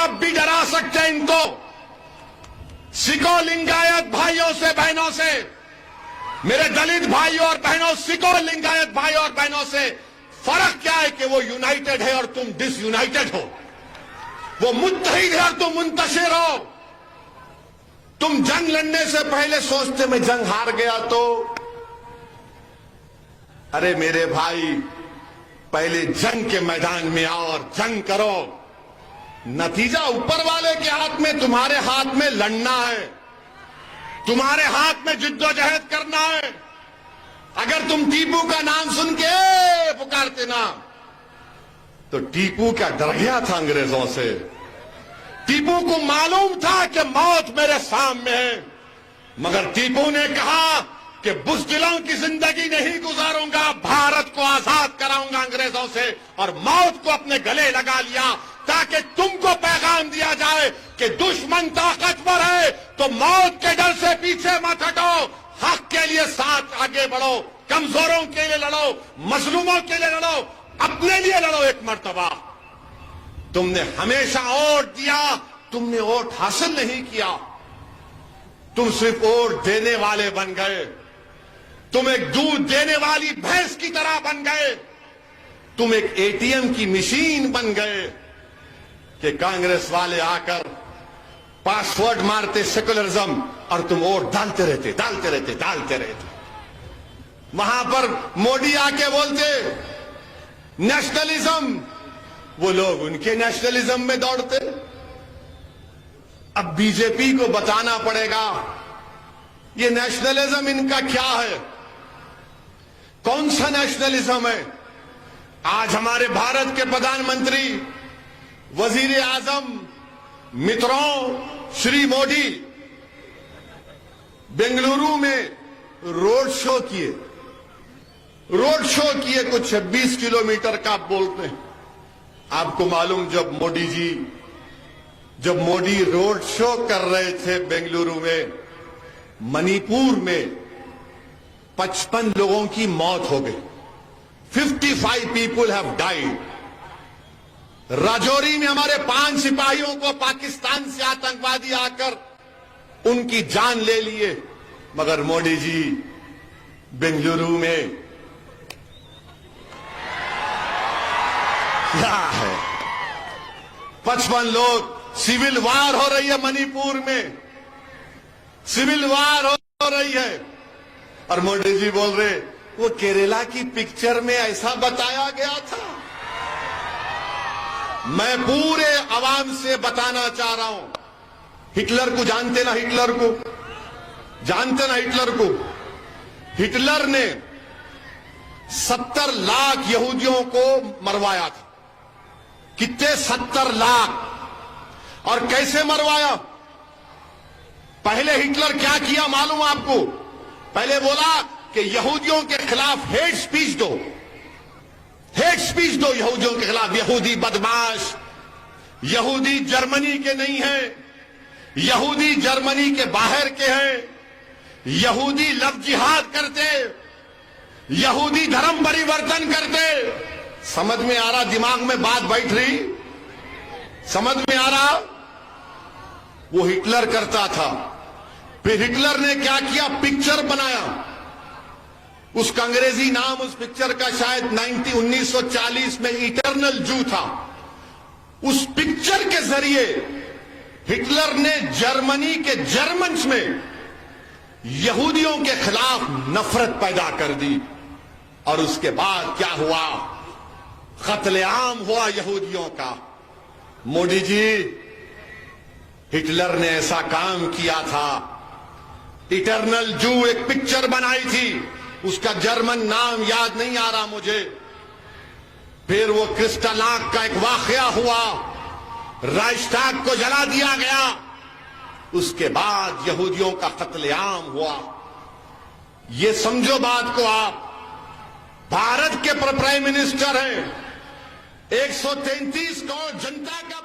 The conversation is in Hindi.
आप भी डरा सकते हैं इनको। सिखो लिंगायत भाइयों से बहनों से, मेरे दलित भाइयों और बहनों, सिखो लिंगायत भाइयों और बहनों से फर्क क्या है कि वो यूनाइटेड है और तुम डिसयूनाइटेड हो। वो मुत्तहिद है और तुम मुंतशिर हो। तुम जंग लड़ने से पहले सोचते मैं जंग हार गया तो। अरे मेरे भाई, पहले जंग के मैदान में आओ और जंग करो। नतीजा ऊपर वाले के हाथ में, तुम्हारे हाथ में लड़ना है, तुम्हारे हाथ में जिद्दोजहद करना है। अगर तुम टीपू का नाम सुन के पुकारते ना, तो टीपू क्या डर गया था अंग्रेजों से। टीपू को मालूम था कि मौत मेरे सामने है, मगर टीपू ने कहा कि बुज़दिलों की जिंदगी नहीं गुजारूंगा, भारत को आजाद कराऊंगा अंग्रेजों से, और मौत को अपने गले लगा लिया ताकि तुमको पैगाम दिया जाए कि दुश्मन ताकतवर है तो मौत के डर से पीछे मत हटो, हक के लिए साथ आगे बढ़ो, कमजोरों के लिए लड़ो, मजलूमों के लिए लड़ो, अपने लिए लड़ो एक मर्तबा। तुमने हमेशा वोट दिया, तुमने वोट हासिल नहीं किया, तुम सिर्फ वोट देने वाले बन गए। तुम एक दूध देने वाली भैंस की तरह बन गए। तुम एक एटीएम की मशीन बन गए कि कांग्रेस वाले आकर पासवर्ड मारते सेकुलरिज्म और तुम वोट डालते रहते। वहां पर मोदी आके बोलते नेशनलिज्म, वो लोग उनके नेशनलिज्म में दौड़ते। अब बीजेपी को बताना पड़ेगा ये नेशनलिज्म इनका क्या है, कौन सा नेशनलिज्म है। आज हमारे भारत के प्रधानमंत्री, वजीर आजम मित्रों श्री मोदी बेंगलुरु में रोड शो किए कुछ 26 किलोमीटर का आप बोलते हैं। आपको मालूम, जब मोदी रोड शो कर रहे थे बेंगलुरु में, मणिपुर में 55 लोगों की मौत हो गई। 55 पीपुल हैव डाइड। राजौरी में हमारे 5 सिपाहियों को पाकिस्तान से आतंकवादी आकर उनकी जान ले लिए, मगर मोदी जी बेंगलुरु में क्या है, 55 लोग। सिविल वार हो रही है मणिपुर में, सिविल वार हो रही है, और मोदी जी बोल रहे वो केरला की पिक्चर में ऐसा बताया गया था। मैं पूरे अवाम से बताना चाह रहा हूं, हिटलर को जानते ना, हिटलर को हिटलर ने 70 लाख यहूदियों को मरवाया था। कितने? 70 लाख। और कैसे मरवाया? पहले हिटलर क्या किया मालूम आपको? पहले बोला कि यहूदियों के खिलाफ हेट स्पीच दो यहूदियों के खिलाफ। यहूदी बदमाश, यहूदी जर्मनी के नहीं है, यहूदी जर्मनी के बाहर के हैं, यहूदी लव जिहाद करते, यहूदी धर्म परिवर्तन करते। समझ में आ रहा? दिमाग में बात बैठ रही? समझ में आ रहा? वो हिटलर करता था। फिर हिटलर ने क्या किया? पिक्चर बनाया। उसका अंग्रेजी नाम उस पिक्चर का शायद 1940 में इटर्नल जू था। उस पिक्चर के जरिए हिटलर ने जर्मनी के जर्मन्स में यहूदियों के खिलाफ नफरत पैदा कर दी। और उसके बाद क्या हुआ? कत्लेआम हुआ यहूदियों का। मोदी जी, हिटलर ने ऐसा काम किया था। इटर्नल जू एक पिक्चर बनाई थी, उसका जर्मन नाम याद नहीं आ रहा मुझे। फिर वो क्रिस्टलाक का एक वाकया हुआ, राइख्सटैग को जला दिया गया। उसके बाद यहूदियों का कत्लेआम हुआ। ये समझो बात को आप। भारत के प्राइम मिनिस्टर हैं, 133 करोड़ जनता का